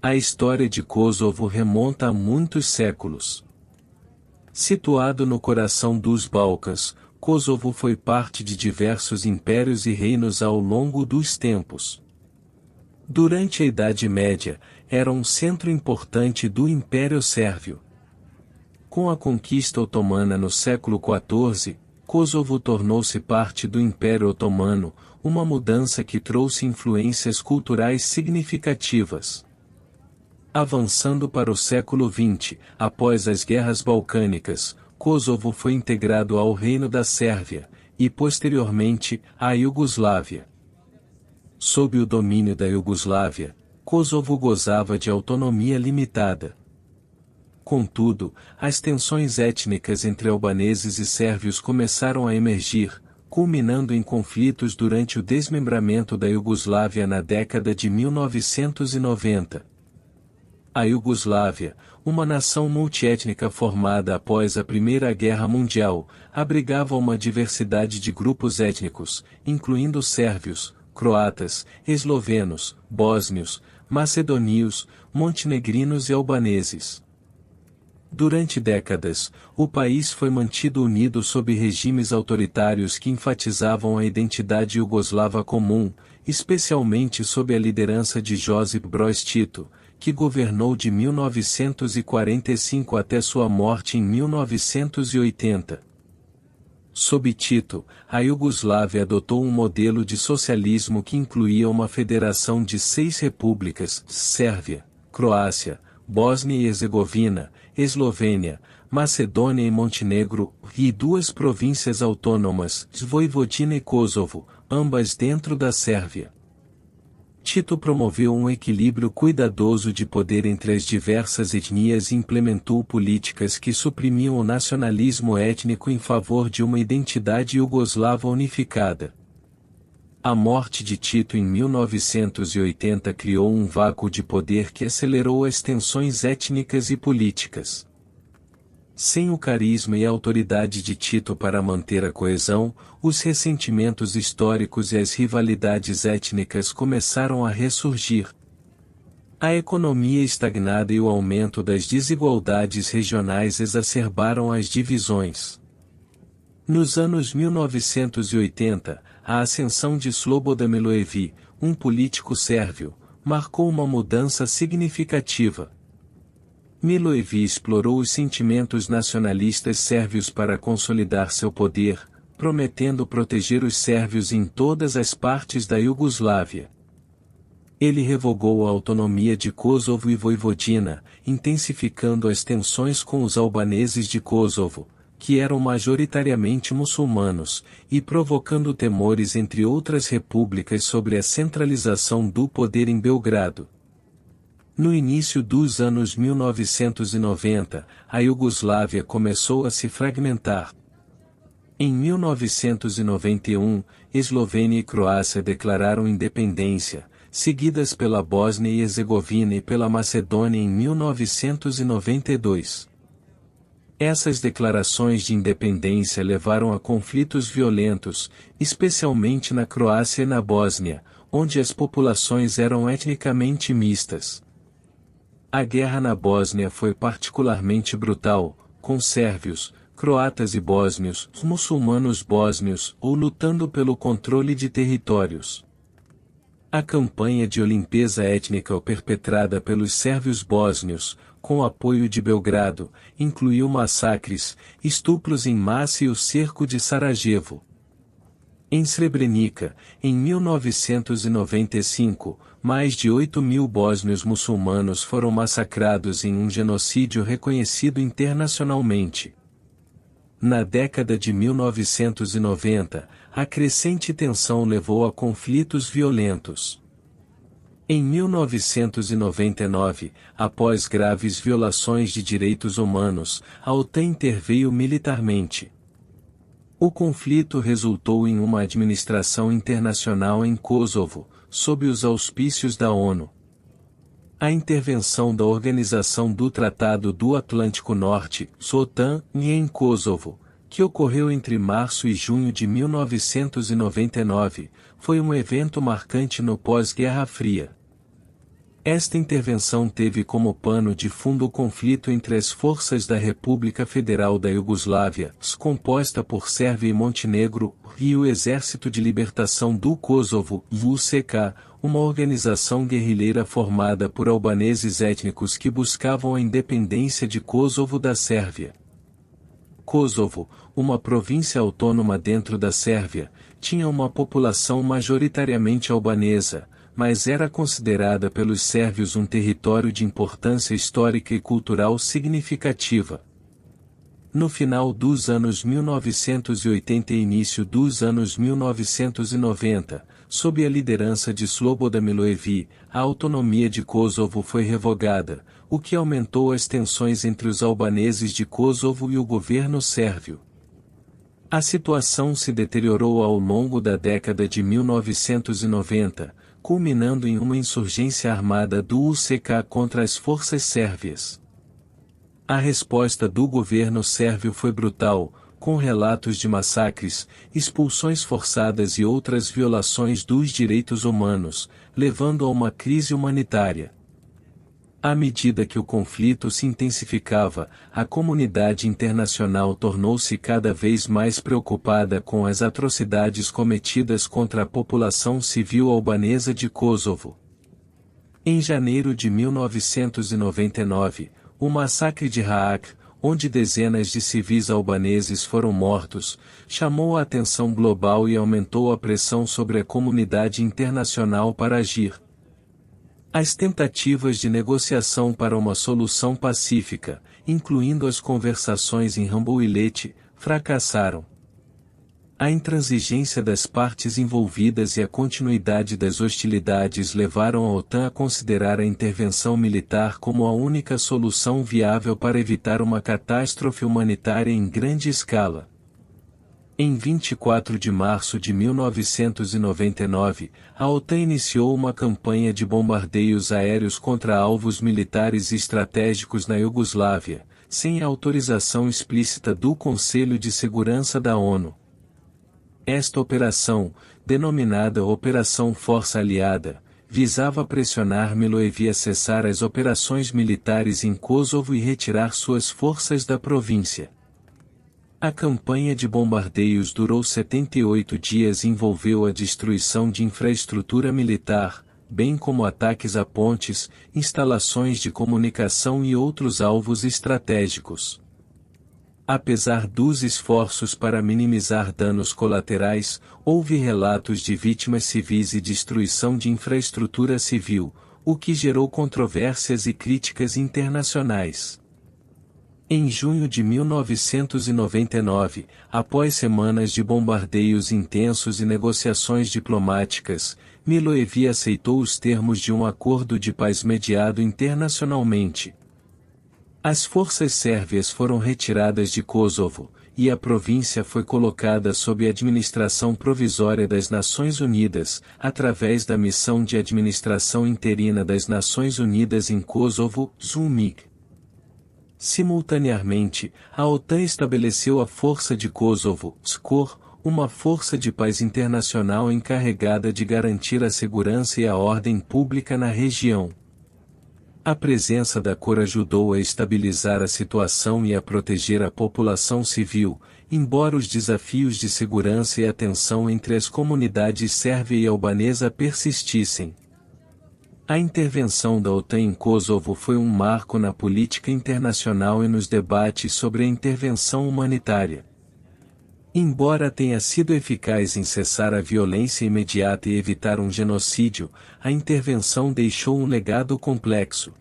A história de Kosovo remonta a muitos séculos. Situado no coração dos Balcãs, Kosovo foi parte de diversos impérios e reinos ao longo dos tempos. Durante a Idade Média, era um centro importante do Império Sérvio. Com a conquista otomana no século XIV, Kosovo tornou-se parte do Império Otomano, uma mudança que trouxe influências culturais significativas. Avançando para o século XX, após as guerras balcânicas, Kosovo foi integrado ao Reino da Sérvia, e posteriormente, à Iugoslávia. Sob o domínio da Iugoslávia, Kosovo gozava de autonomia limitada. Contudo, as tensões étnicas entre albaneses e sérvios começaram a emergir, culminando em conflitos durante o desmembramento da Iugoslávia na década de 1990. A Iugoslávia, uma nação multiétnica formada após a Primeira Guerra Mundial, abrigava uma diversidade de grupos étnicos, incluindo sérvios, croatas, eslovenos, bósnios, macedônios, montenegrinos e albaneses. Durante décadas, o país foi mantido unido sob regimes autoritários que enfatizavam a identidade iugoslava comum, especialmente sob a liderança de Josip Broz Tito, que governou de 1945 até sua morte em 1980. Sob Tito, a Iugoslávia adotou um modelo de socialismo que incluía uma federação de 6 repúblicas: Sérvia, Croácia, Bósnia e Herzegovina, Eslovênia, Macedônia e Montenegro, e 2 províncias autônomas, Vojvodina e Kosovo, ambas dentro da Sérvia. Tito promoveu um equilíbrio cuidadoso de poder entre as diversas etnias e implementou políticas que suprimiam o nacionalismo étnico em favor de uma identidade iugoslava unificada. A morte de Tito em 1980 criou um vácuo de poder que acelerou as tensões étnicas e políticas. Sem o carisma e a autoridade de Tito para manter a coesão, os ressentimentos históricos e as rivalidades étnicas começaram a ressurgir. A economia estagnada e o aumento das desigualdades regionais exacerbaram as divisões. Nos anos 1980, a ascensão de Slobodan Milošević, um político sérvio, marcou uma mudança significativa. Milošević explorou os sentimentos nacionalistas sérvios para consolidar seu poder, prometendo proteger os sérvios em todas as partes da Iugoslávia. Ele revogou a autonomia de Kosovo e Vojvodina, intensificando as tensões com os albaneses de Kosovo, que eram majoritariamente muçulmanos, e provocando temores entre outras repúblicas sobre a centralização do poder em Belgrado. No início dos anos 1990, a Iugoslávia começou a se fragmentar. Em 1991, Eslovênia e Croácia declararam independência, seguidas pela Bósnia e Herzegovina e pela Macedônia em 1992. Essas declarações de independência levaram a conflitos violentos, especialmente na Croácia e na Bósnia, onde as populações eram etnicamente mistas. A guerra na Bósnia foi particularmente brutal, com sérvios, croatas e bósnios, muçulmanos bósnios, lutando pelo controle de territórios. A campanha de limpeza étnica perpetrada pelos sérvios bósnios, com apoio de Belgrado, incluiu massacres, estupros em massa e o cerco de Sarajevo. Em Srebrenica, em 1995, mais de 8.000 bósnios muçulmanos foram massacrados em um genocídio reconhecido internacionalmente. Na década de 1990, a crescente tensão levou a conflitos violentos. Em 1999, após graves violações de direitos humanos, a OTAN interveio militarmente. O conflito resultou em uma administração internacional em Kosovo, sob os auspícios da ONU. A intervenção da Organização do Tratado do Atlântico Norte, OTAN, em Kosovo, que ocorreu entre março e junho de 1999, foi um evento marcante no pós-Guerra Fria. Esta intervenção teve como pano de fundo o conflito entre as forças da República Federal da Iugoslávia, composta por Sérvia e Montenegro, e o Exército de Libertação do Kosovo, UCK, uma organização guerrilheira formada por albaneses étnicos que buscavam a independência de Kosovo da Sérvia. Kosovo, uma província autônoma dentro da Sérvia, tinha uma população majoritariamente albanesa, mas era considerada pelos sérvios um território de importância histórica e cultural significativa. No final dos anos 1980 e início dos anos 1990, sob a liderança de Slobodan Milošević, a autonomia de Kosovo foi revogada, o que aumentou as tensões entre os albaneses de Kosovo e o governo sérvio. A situação se deteriorou ao longo da década de 1990, culminando em uma insurgência armada do UCK contra as forças sérvias. A resposta do governo sérvio foi brutal, com relatos de massacres, expulsões forçadas e outras violações dos direitos humanos, levando a uma crise humanitária. À medida que o conflito se intensificava, a comunidade internacional tornou-se cada vez mais preocupada com as atrocidades cometidas contra a população civil albanesa de Kosovo. Em janeiro de 1999, o massacre de Haak, onde dezenas de civis albaneses foram mortos, chamou a atenção global e aumentou a pressão sobre a comunidade internacional para agir. As tentativas de negociação para uma solução pacífica, incluindo as conversações em Rambouillet, fracassaram. A intransigência das partes envolvidas e a continuidade das hostilidades levaram a OTAN a considerar a intervenção militar como a única solução viável para evitar uma catástrofe humanitária em grande escala. Em 24 de março de 1999, a OTAN iniciou uma campanha de bombardeios aéreos contra alvos militares estratégicos na Iugoslávia, sem a autorização explícita do Conselho de Segurança da ONU. Esta operação, denominada Operação Força Aliada, visava pressionar Milošević a cessar as operações militares em Kosovo e retirar suas forças da província. A campanha de bombardeios durou 78 dias e envolveu a destruição de infraestrutura militar, bem como ataques a pontes, instalações de comunicação e outros alvos estratégicos. Apesar dos esforços para minimizar danos colaterais, houve relatos de vítimas civis e destruição de infraestrutura civil, o que gerou controvérsias e críticas internacionais. Em junho de 1999, após semanas de bombardeios intensos e negociações diplomáticas, Milošević aceitou os termos de um acordo de paz mediado internacionalmente. As forças sérvias foram retiradas de Kosovo, e a província foi colocada sob administração provisória das Nações Unidas, através da Missão de Administração Interina das Nações Unidas em Kosovo, ZUMIK. Simultaneamente, a OTAN estabeleceu a Força de Kosovo, SCOR, uma força de paz internacional encarregada de garantir a segurança e a ordem pública na região. A presença da COR ajudou a estabilizar a situação e a proteger a população civil, embora os desafios de segurança e a tensão entre as comunidades sérvia e albanesa persistissem. A intervenção da OTAN em Kosovo foi um marco na política internacional e nos debates sobre a intervenção humanitária. Embora tenha sido eficaz em cessar a violência imediata e evitar um genocídio, a intervenção deixou um legado complexo.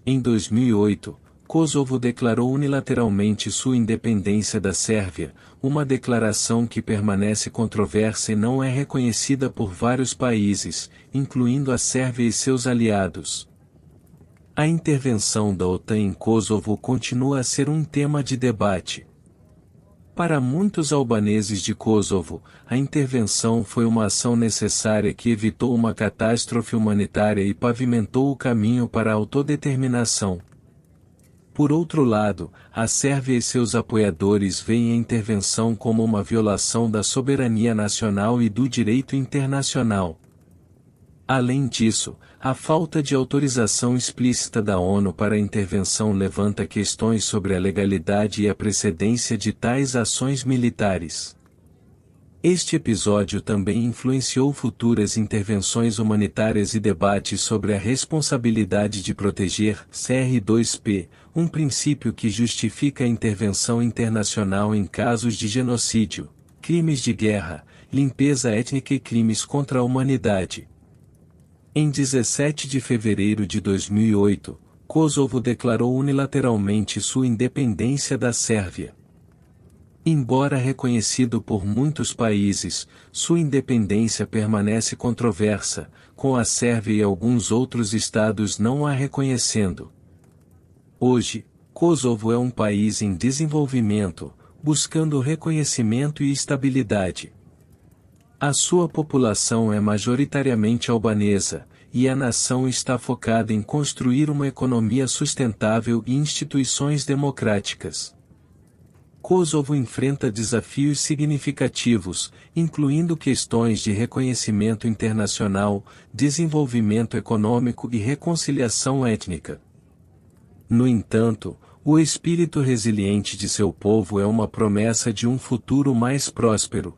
Em 2008, Kosovo declarou unilateralmente sua independência da Sérvia, uma declaração que permanece controversa e não é reconhecida por vários países, incluindo a Sérvia e seus aliados. A intervenção da OTAN em Kosovo continua a ser um tema de debate. Para muitos albaneses de Kosovo, a intervenção foi uma ação necessária que evitou uma catástrofe humanitária e pavimentou o caminho para a autodeterminação. Por outro lado, a Sérvia e seus apoiadores veem a intervenção como uma violação da soberania nacional e do direito internacional. Além disso, a falta de autorização explícita da ONU para a intervenção levanta questões sobre a legalidade e a precedência de tais ações militares. Este episódio também influenciou futuras intervenções humanitárias e debates sobre a responsabilidade de proteger CR2P, um princípio que justifica a intervenção internacional em casos de genocídio, crimes de guerra, limpeza étnica e crimes contra a humanidade. Em 17 de fevereiro de 2008, Kosovo declarou unilateralmente sua independência da Sérvia. Embora reconhecido por muitos países, sua independência permanece controversa, com a Sérvia e alguns outros estados não a reconhecendo. Hoje, Kosovo é um país em desenvolvimento, buscando reconhecimento e estabilidade. A sua população é majoritariamente albanesa, e a nação está focada em construir uma economia sustentável e instituições democráticas. Kosovo enfrenta desafios significativos, incluindo questões de reconhecimento internacional, desenvolvimento econômico e reconciliação étnica. No entanto, o espírito resiliente de seu povo é uma promessa de um futuro mais próspero,